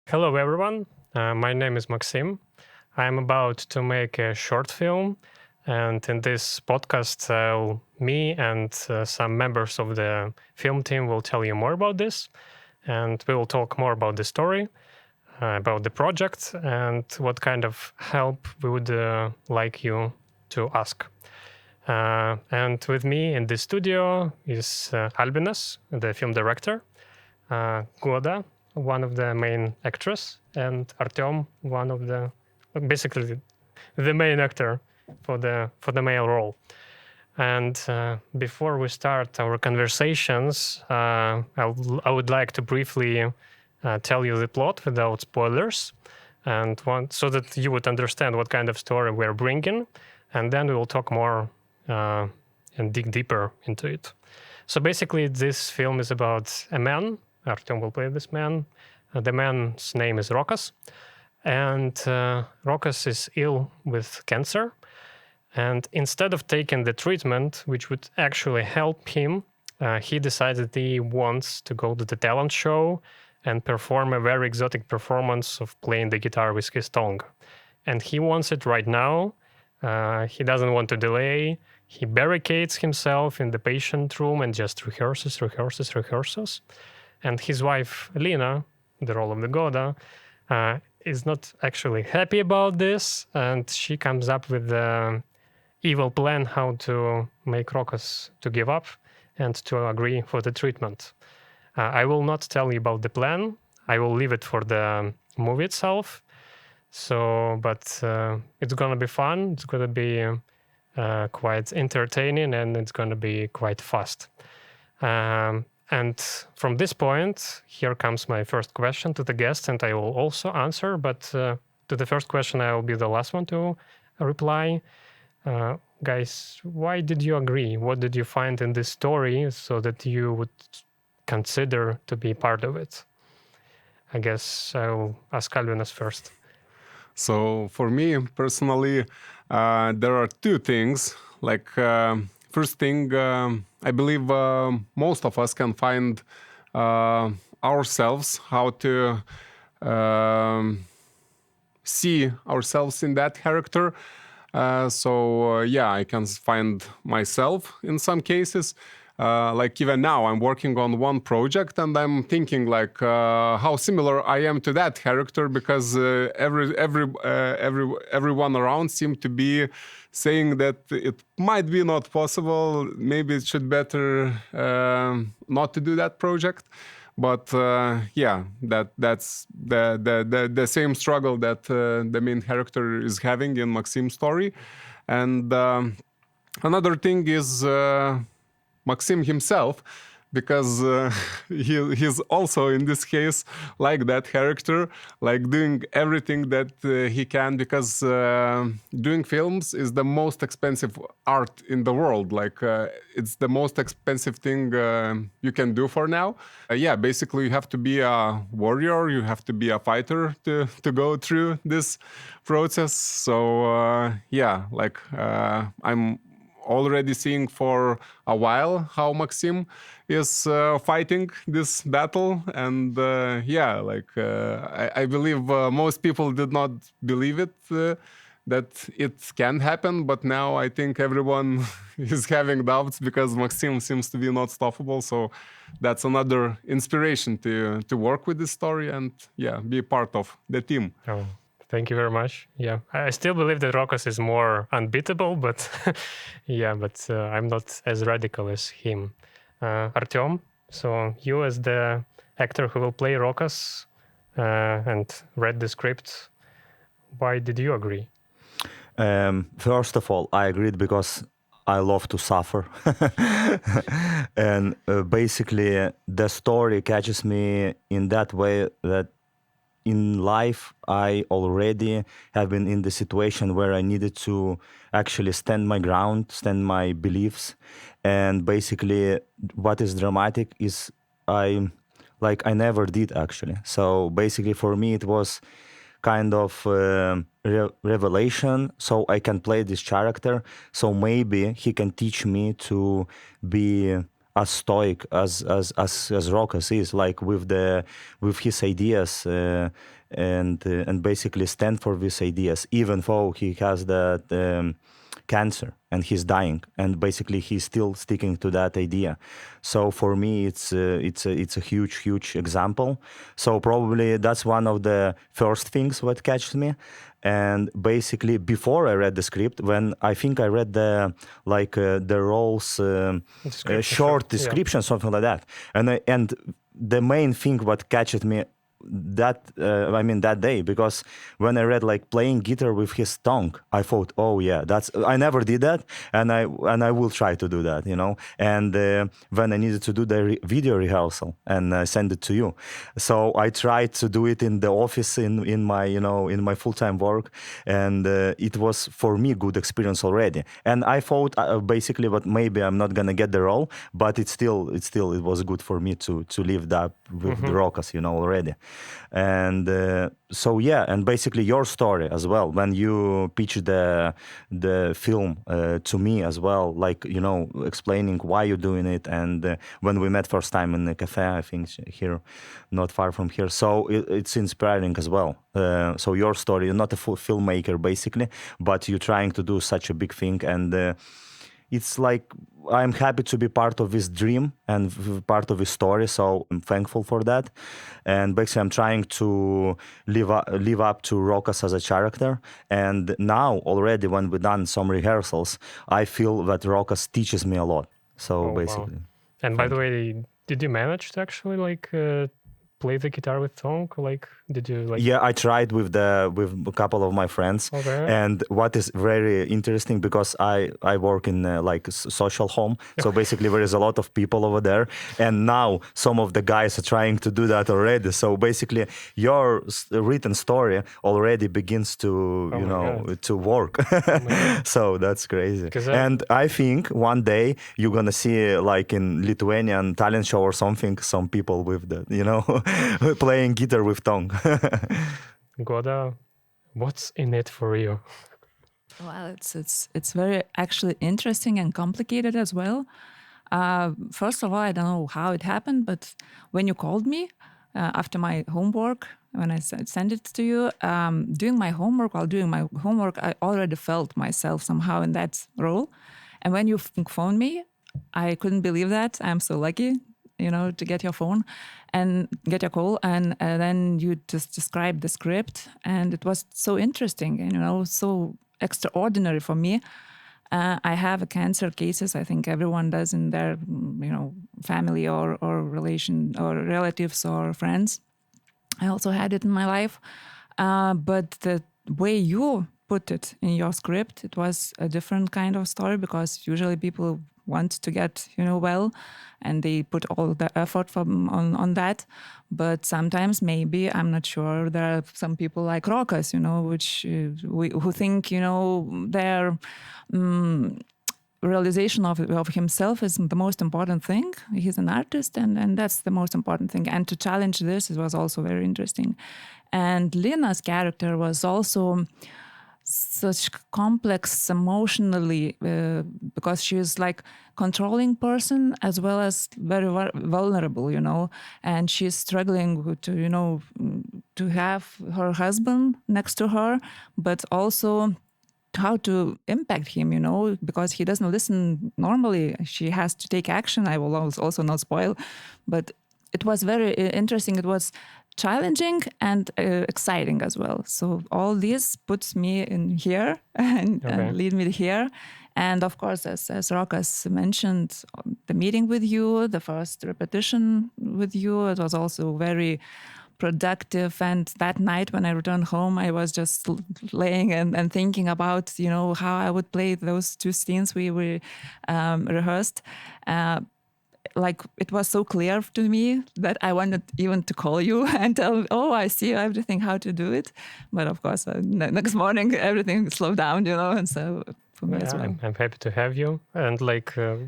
Hello, everyone. My name is Maxim. I'm about to make a short film, and in this podcast, me and some members of the film team will tell you more about this, and we will talk more about the story, about the project, and what kind of help we would like you to ask. And with me in the studio is Albinas, the film director, Goda, one of the main actors, and Artiom, one of basically the main actor for the male role. And before we start our conversations, I would like to briefly tell you the plot without spoilers, and so that you would understand what kind of story we're bringing, and then we will talk more and dig deeper into it. So basically, this film is about a man. Artiom will play this man. The man's name is Rokas, and Rokas is ill with cancer. And instead of taking the treatment, which would actually help him, he decided he wants to go to the talent show and perform a very exotic performance of playing the guitar with his tongue. And he wants it right now. He doesn't want to delay. He barricades himself in the patient room and just rehearses. And his wife, Lina, the role of the Goda, is not actually happy about this. And she comes up with the evil plan how to make Rokas to give up and to agree for the treatment. I will not tell you about the plan. I will leave it for the movie itself. But it's going to be fun. It's going to be quite entertaining, and it's going to be quite fast. And from this point, here comes my first question to the guest, and I will also answer. But to the first question, I will be the last one to reply. Guys, why did you agree? What did you find in this story so that you would consider to be part of it? I guess I'll ask Albinas first. So for me personally, there are two things. First thing, I believe most of us can find ourselves, how to see ourselves in that character. I can find myself in some cases. Even now, I'm working on one project, and I'm thinking how similar I am to that character, because everyone around seemed to be saying that it might be not possible. Maybe it should better not to do that project. But that's the same struggle that the main character is having in Maxim's story. And another thing is Maxim himself, because he's also in this case like that character, doing everything that he can, because doing films is the most expensive art in the world. It's the most expensive thing you can do for now. Basically you have to be a warrior, you have to be a fighter to go through this process. So I'm already seeing for a while how Maxim is fighting this battle, and I believe most people did not believe it, that it can happen, but now I think everyone is having doubts, because Maxim seems to be not stoppable. So that's another inspiration to work with this story and be part of the team. Oh. Thank you very much. Yeah, I still believe that Rokas is more unbeatable, but I'm not as radical as him. Artiom, so you as the actor who will play Rokas and read the script, why did you agree? First of all, I agreed because I love to suffer. And basically, the story catches me in that way that in life, I already have been in the situation where I needed to actually stand my ground, stand my beliefs. And basically, what is dramatic is I never did, actually. So basically, for me, it was kind of revelation, so I can play this character. So maybe he can teach me to be as stoic as Rokas is, like with his ideas and basically stand for these ideas, even though he has that cancer and he's dying, and basically he's still sticking to that idea. So for me, it's a huge example. So probably that's one of the first things what catches me. And basically, before I read the script, when I think I read the roles short description, something like that, and the main thing what catches me that day, because when I read like playing guitar with his tongue, I thought, oh yeah, I never did that, and I will try to do that, And when I needed to do the video rehearsal and send it to you, so I tried to do it in the office in my full-time work, and it was for me good experience already. And I thought basically, but maybe I'm not gonna get the role, but it was good for me to live that with the Rokas, already. And so yeah, and basically your story as well, when you pitched the film to me as well, like explaining why you're doing it, and when we met first time in the cafe, I think here, not far from here, so it's inspiring as well. So your story, you're not a full filmmaker basically, but you're trying to do such a big thing, and it's like I'm happy to be part of this dream and part of his story, so I'm thankful for that. And basically, I'm trying to live up to Rokas as a character. And now, already, when we've done some rehearsals, I feel that Rokas teaches me a lot. So basically. Wow. And by the way, did you manage to actually play the guitar with tongue? Like, did you like? Yeah, I tried with a couple of my friends. Okay. And what is very interesting, because I work in social home, so basically there is a lot of people over there, and now some of the guys are trying to do that already. So basically, your written story already begins to to work. So that's crazy. And I think one day you're gonna see, like in Lithuanian talent show or something, some people with the playing guitar with tongue. Goda, what's in it for you? Well, it's very actually interesting and complicated as well. First of all, I don't know how it happened, but when you called me after my homework, when I sent it to you, while doing my homework, I already felt myself somehow in that role. And when you phoned me, I couldn't believe that. I'm so lucky, to get your phone and get your call. And then you just described the script, and it was so interesting and, so extraordinary for me. I have cancer cases. I think everyone does in their, family or relation or relatives or friends. I also had it in my life. But the way you put it in your script, it was a different kind of story, because usually people want to get well, and they put all the effort on that. But sometimes, maybe, I'm not sure, there are some people like Rokas, who think their realization of himself is the most important thing. He's an artist, and that's the most important thing. And to challenge this, it was also very interesting. And Lina's character was also such complex emotionally, because she is like controlling person as well as very vulnerable, and she's struggling to have her husband next to her, but also how to impact him, because he doesn't listen normally. She has to take action. I will also not spoil, but it was very interesting. It was challenging and exciting as well. So all this puts me in here and lead me here. And of course, as Rokas mentioned, the meeting with you, the first repetition with you, it was also very productive. And that night when I returned home, I was just laying and thinking about, how I would play those two scenes we rehearsed. Like, it was so clear to me that I wanted even to call you and tell, I see everything, how to do it. But of course, next morning, everything slowed down, and so for me as well. I'm happy to have you. And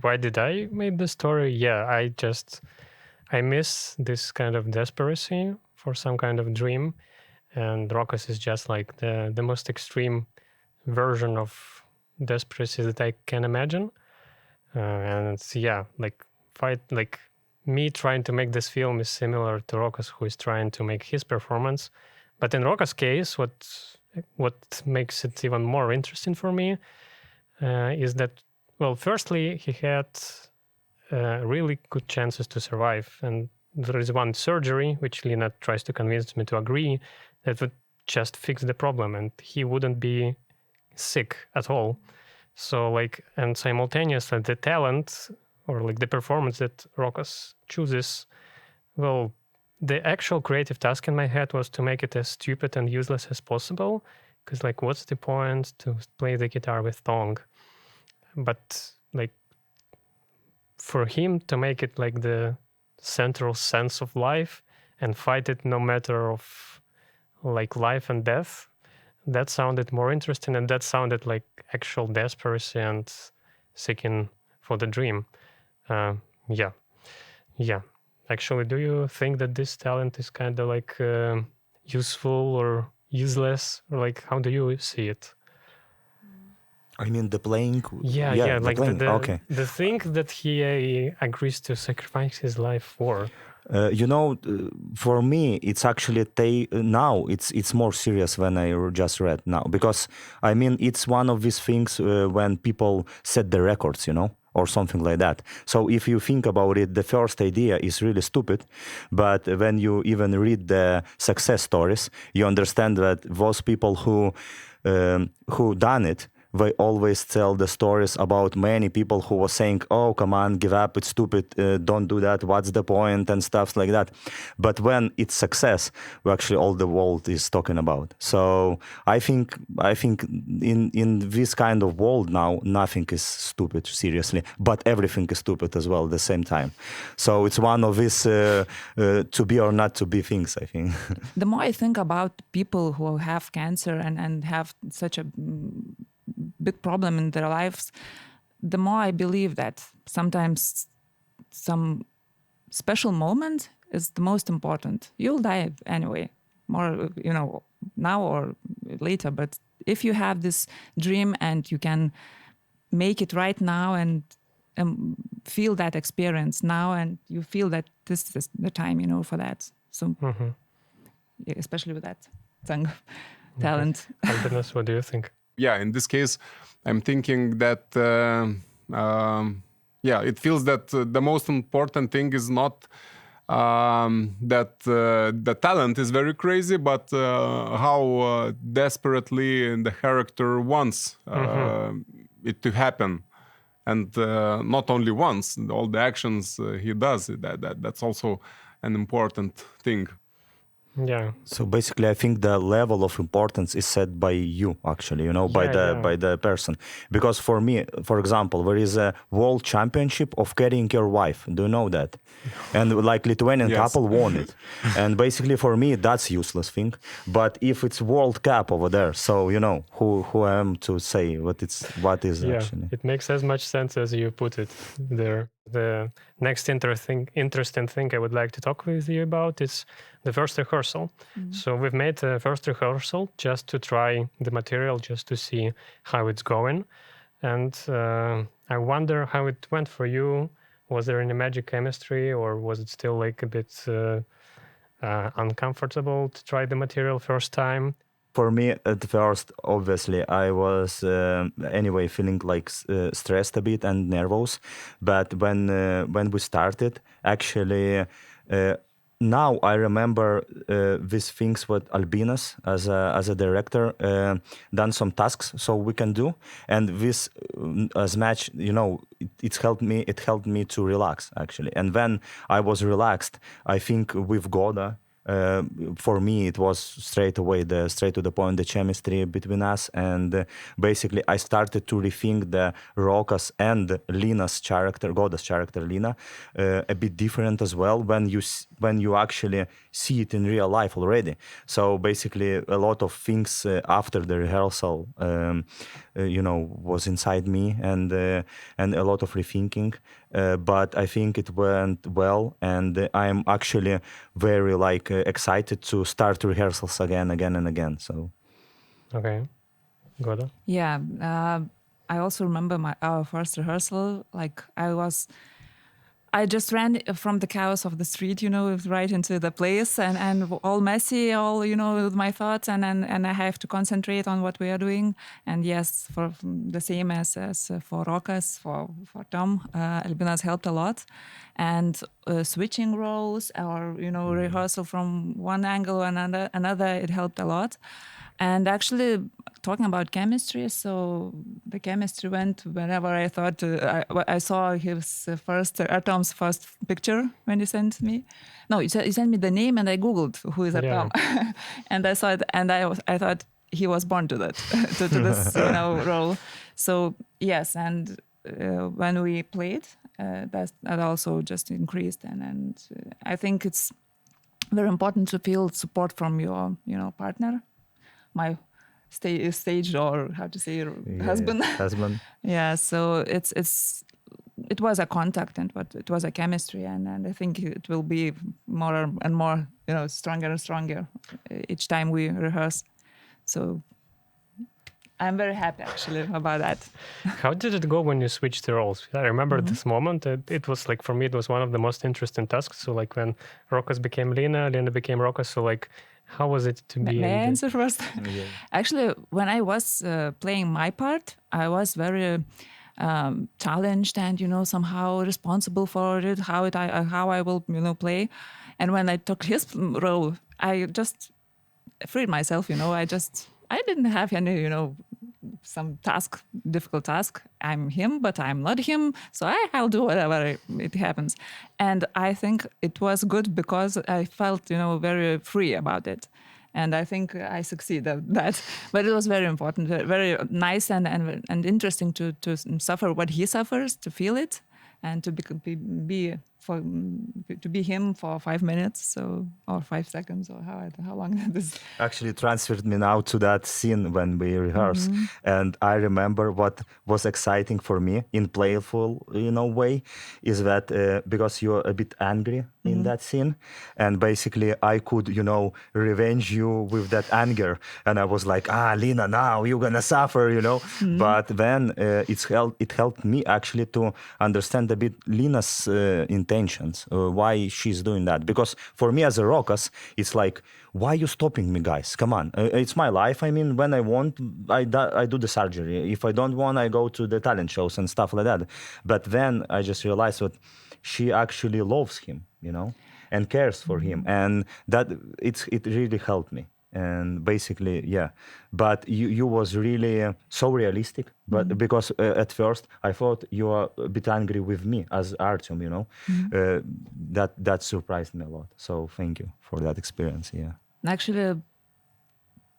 why did I make the story? Yeah, I miss this kind of desperacy for some kind of dream. And Rokas is just like the most extreme version of desperacy that I can imagine. And it's, fight, like me trying to make this film is similar to Rokas, who is trying to make his performance. But in Rokas' case, what makes it even more interesting for me is that, well, firstly, he had really good chances to survive. And there is one surgery, which Lina tries to convince me to agree, that would just fix the problem and he wouldn't be sick at all. So like, and simultaneously the talent or like the performance that Rokas chooses, well, the actual creative task in my head was to make it as stupid and useless as possible. Because like, what's the point to play the guitar with tongue? But like, for him to make it like the central sense of life and fight it no matter of like life and death, that sounded more interesting, and that sounded like actual desperacy and seeking for the dream. Yeah. Actually, do you think that this talent is kind of like useful or useless, or like how do you see it? I mean, the playing. Yeah, the like playing. Okay. the thing that he agrees to sacrifice his life for. For me, it's actually now it's more serious than I just read now, because I mean it's one of these things when people set the records, or something like that. So if you think about it, the first idea is really stupid, but when you even read the success stories, you understand that those people who done it, they always tell the stories about many people who were saying, oh, come on, give up, it's stupid, don't do that, what's the point, and stuff like that. But when it's success, actually all the world is talking about. So I think in this kind of world now, nothing is stupid, seriously, but everything is stupid as well at the same time. So it's one of these to be or not to be things, I think. The more I think about people who have cancer and have such a big problem in their lives, the more I believe that sometimes some special moment is the most important. You'll die anyway, more, now or later. But if you have this dream and you can make it right now and feel that experience now, and you feel that this is the time, for that. So, especially with that talent. Albinas, what do you think? Yeah, in this case, I'm thinking that, it feels that the most important thing is not that the talent is very crazy, but how desperately the character wants it to happen. And not only once, all the actions he does, that's also an important thing. Yeah. So basically, I think the level of importance is set by you, actually, by the person. Because for me, for example, there is a world championship of carrying your wife. Do you know that? And like Lithuanian couple won it. And basically, for me, that's useless thing. But if it's World Cup over there, so who I am to say what is actually. It makes as much sense as you put it there. The next interesting thing I would like to talk with you about is the first rehearsal. So we've made a first rehearsal just to try the material, just to see how it's going. And I wonder how it went for you. Was there any magic chemistry, or was it still like a bit uncomfortable to try the material first time? For me, at first, obviously, I was anyway feeling like stressed a bit and nervous. But when we started, actually, now I remember these things with Albinas as a director done some tasks so we can do, and this as much it helped me to relax actually. And when I was relaxed, I think with Goda. For me, it was straight to the point, the chemistry between us, and basically I started to rethink the Rokas and Lina's character, Goda's character Lina, a bit different as well when you actually see it in real life already. So basically, a lot of things after the rehearsal, was inside me, and a lot of rethinking. But I think it went well, and I'm actually very excited to start rehearsals again and again. So, okay, Goda. Yeah, I also remember our first rehearsal. Like I was I just ran from the chaos of the street, right into the place, and all messy, all with my thoughts, and I have to concentrate on what we are doing. And yes, for the same as for Rokas, for Tom, Albinas helped a lot, and switching roles or rehearsal from one angle or another, it helped a lot. And actually, talking about chemistry, so the chemistry went whenever I thought I saw his Artom's first picture when he sent me. No, he sent me the name, and I googled who is Artom, and I saw it, and I thought he was born to that to this role. So yes, and when we played, that also just increased, and I think it's very important to feel support from your partner. My stage or how to say husband. Yeah, so it was a contact, and it was a chemistry, and I think it will be more and more stronger and stronger each time we rehearse. So I'm very happy actually about that. How did it go when you switched the roles? I remember this moment. It was like, for me, it was one of the most interesting tasks. So like when Rokas became Lina became Rokas. So like, how was it to be? May I answer first? Yeah. Actually, when I was playing my part, I was very challenged and somehow responsible for it. How I will play, and when I took his role, I just freed myself. I didn't have any some difficult task. I'm him, but I'm not him. So I'll do whatever it happens. And I think it was good because I felt, very free about it. And I think I succeeded at that. But it was very important, very nice and interesting to suffer what he suffers, to feel it, and to be him for 5 minutes, or 5 seconds, or how long this actually transferred me now to that scene when we rehearse. And I remember what was exciting for me in playful way is that because you're a bit angry in that scene, and basically I could revenge you with that anger, and I was like, Lina, now you're gonna suffer, but then it helped me actually to understand a bit Lina's intentions, why she's doing that. Because for me as a Rokas, it's like, why are you stopping me, guys? Come on, it's my life. I mean, when I want, I do the surgery. If I don't want, I go to the talent shows and stuff like that. But then I just realized that she actually loves him, and cares for him, and that it really helped me. And basically, yeah. But you was really so realistic. But because at first I thought you were a bit angry with me as Artiom, that surprised me a lot. So thank you for that experience. Yeah. Actually,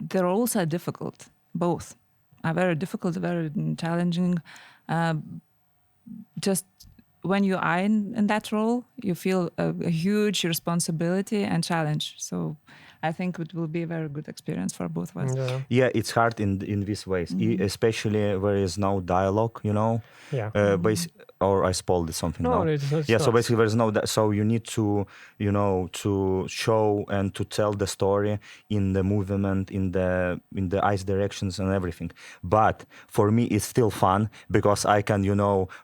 the roles are difficult. Both are very difficult, very challenging. Just when you are in that role, you feel a huge responsibility and challenge. So I think it will be a very good experience for both of us. Yeah, it's hard in these ways, especially where there is no dialogue, Yeah. Or I spoiled something No, now. it's Yeah, not. so basically there's no so you need to to show and to tell the story in the movement, in the eyes directions and everything. But for me it's still fun because I can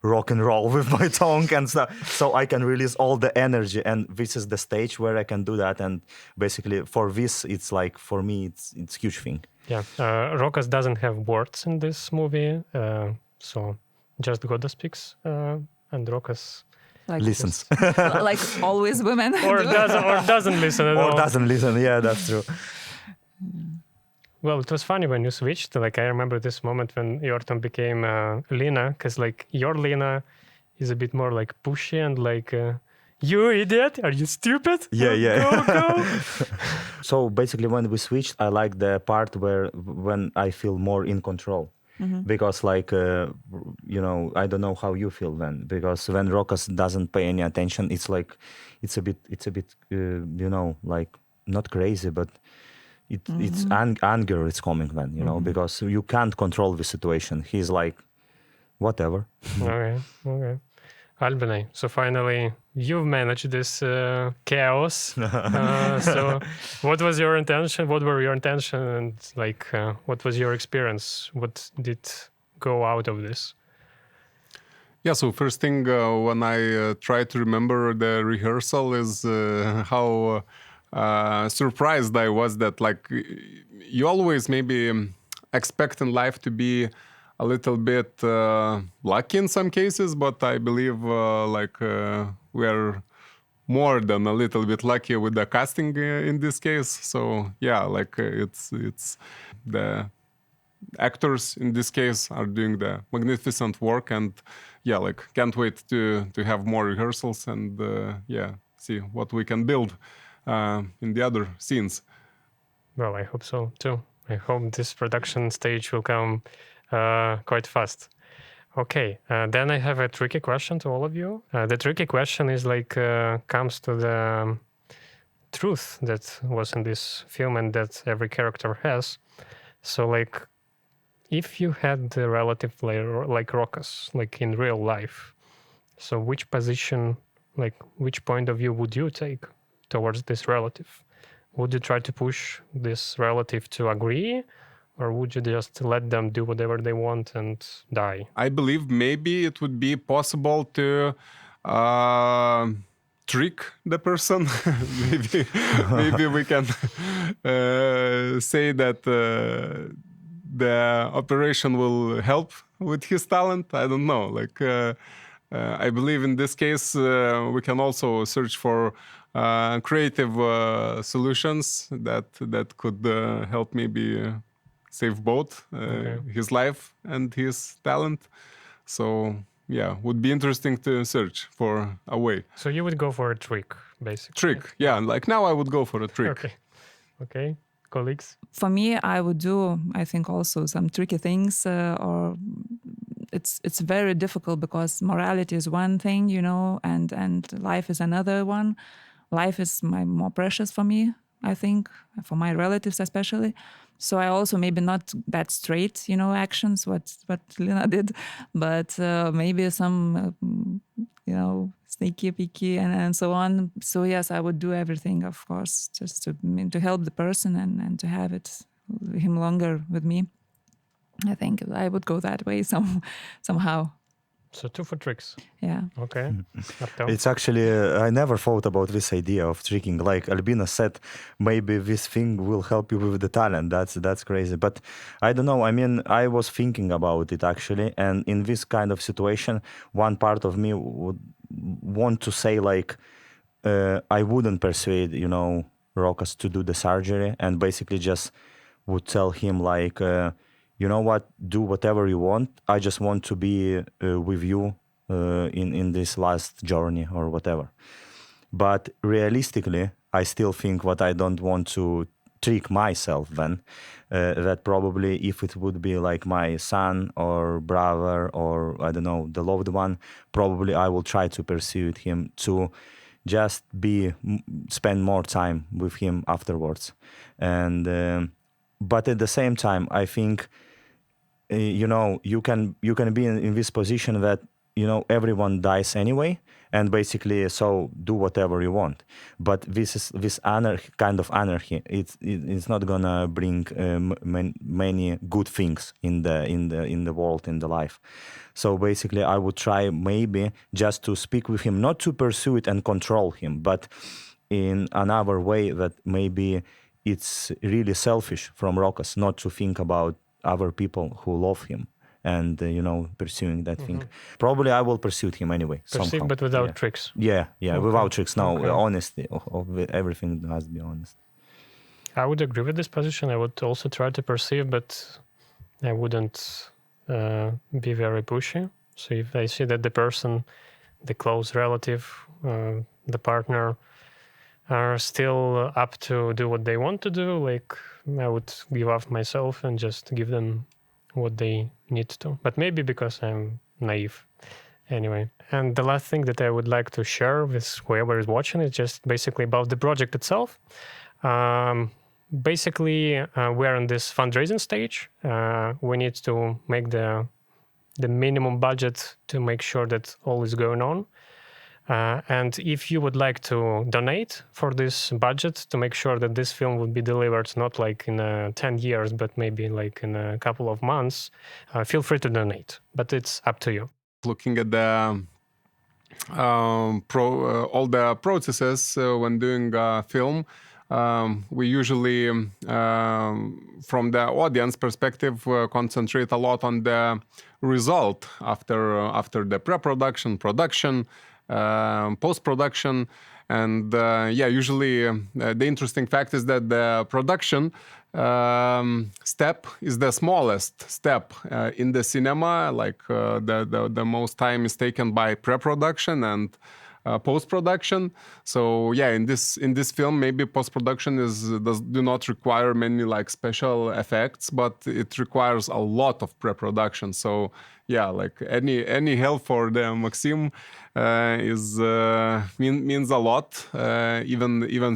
rock and roll with my tongue and stuff, so I can release all the energy, and this is the stage where I can do that. And basically for this, it's like, for me it's a huge thing. Yeah, Rokas doesn't have words in this movie, so just Goda speaks, and Rokas Listens. Like always women. or doesn't listen at all. Or doesn't listen. Yeah, that's true. Well, it was funny when you switched. Like, I remember this moment when Artiom became Lina, because like your Lina is a bit more like pushy and like, you idiot, are you stupid? Yeah. Go. So basically when we switched, I like the part when I feel more in control. Because like, I don't know how you feel then, because when Rokas doesn't pay any attention, it's like, it's a bit, like not crazy, but it's anger is coming then, because you can't control the situation. He's like, whatever. Okay. Albinai, so finally you've managed this chaos. So what was your intention? What were your intention? And like, what was your experience? What did go out of this? Yeah, so first thing when I try to remember the rehearsal is how surprised I was that like you always maybe expect in life to be a little bit lucky in some cases, but I believe we are more than a little bit lucky with the casting in this case. So yeah, like it's the actors in this case are doing the magnificent work, and yeah, like can't wait to have more rehearsals and see what we can build in the other scenes. Well, I hope so too. I hope this production stage will come quite fast. Okay, then I have a tricky question to all of you. The tricky question is comes to the truth that was in this film and that every character has. So if you had the relative like Rokas, like in real life, so which position, which point of view would you take towards this relative? Would you try to push this relative to agree, or would you just let them do whatever they want and die? I believe maybe it would be possible to trick the person. maybe we can say that the operation will help with his talent. I don't know. I believe in this case we can also search for creative solutions that could help maybe save both his life and his talent. So yeah, would be interesting to search for a way. So you would go for a trick, basically. Trick, yeah. Like now I would go for a trick. Okay. Colleagues? For me, I would do, I think, also some tricky things, or it's very difficult because morality is one thing, and life is another one. Life is more precious for me, I think, for my relatives especially. So I also maybe not that straight, actions, what Lina did, but maybe some, sneaky, peeky, and so on. So yes, I would do everything, of course, just to help the person and to have him longer with me. I think I would go that way somehow. So 2 for tricks. Yeah. Okay. It's actually, I never thought about this idea of tricking. Like Albina said, maybe this thing will help you with the talent. That's crazy. But I don't know. I mean, I was thinking about it actually. And in this kind of situation, one part of me would want to say I wouldn't persuade, Rokas to do the surgery, and basically just would tell him you know what, do whatever you want. I just want to be with you in this last journey or whatever. But realistically, I still think what I don't want to trick myself then, that probably if it would be like my son or brother or, I don't know, the loved one, probably I will try to persuade him to just spend more time with him afterwards. And but at the same time, I think you can be in this position that everyone dies anyway, and basically so do whatever you want. But this kind of anarchy, it's not gonna bring many good things in the world, in the life. So basically I would try maybe just to speak with him, not to pursue it and control him, but in another way that maybe it's really selfish from Rokas not to think about other people who love him and, pursuing that thing. Probably I will pursue him anyway. Perceive, somehow. but without tricks. Yeah, okay. Without tricks. No, Okay. Honesty. Everything has to be honest. I would agree with this position. I would also try to perceive, but I wouldn't be very pushy. So if I see that the person, the close relative, the partner, are still up to do what they want to do, I would give up myself and just give them what they need to. But maybe because I'm naive. Anyway. And the last thing that I would like to share with whoever is watching is just basically about the project itself. Basically, we're in this fundraising stage. We need to make the minimum budget to make sure that all is going on. And if you would like to donate for this budget to make sure that this film would be delivered not in 10 years, but maybe in a couple of months, feel free to donate. But it's up to you. looking at the all the processes when doing a film. We usually, from the audience perspective, concentrate a lot on the result after the pre-production, production, post-production. And usually the interesting fact is that the production step is the smallest step in the cinema. Like the most time is taken by pre-production and post-production. So in this film, maybe post-production do not require many like special effects, but it requires a lot of pre-production. So like any help for the Maxim means a lot. Even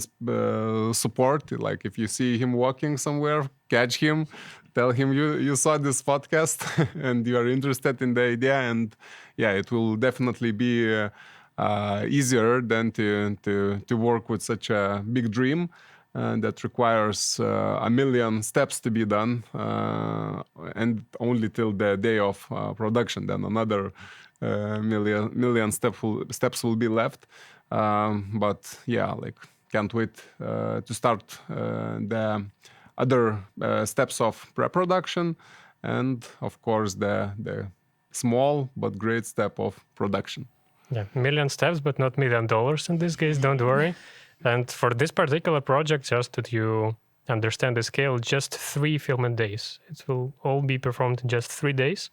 support. Like if you see him walking somewhere, catch him, tell him you saw this podcast and you are interested in the idea, and it will definitely be easier than to work with such a big dream that requires a million steps to be done, and only till the day of production. Then another million steps will be left. But can't wait to start the other steps of pre-production, and of course the small but great step of production. Yeah, million steps, but not $1 million in this case, don't worry. And for this particular project, just that you understand the scale, just 3 filming days. It will all be performed in just 3 days.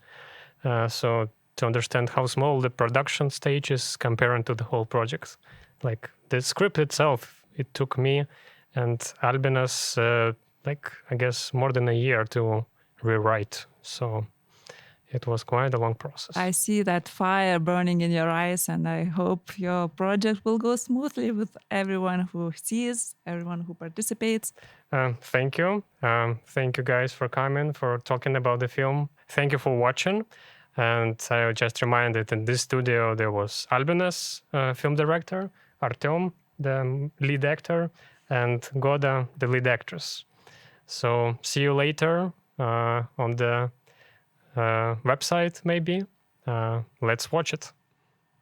So to understand how small the production stage is compared to the whole project. Like the script itself, it took me and Albinas, I guess, more than a year to rewrite. So it was quite a long process. I see that fire burning in your eyes, and I hope your project will go smoothly with everyone who sees, everyone who participates. Thank you. Thank you guys for coming, for talking about the film. Thank you for watching. And I just reminded in this studio there was Albinas, film director, Artiom, the lead actor, and Goda, the lead actress. So see you later on the website, maybe. Let's watch it.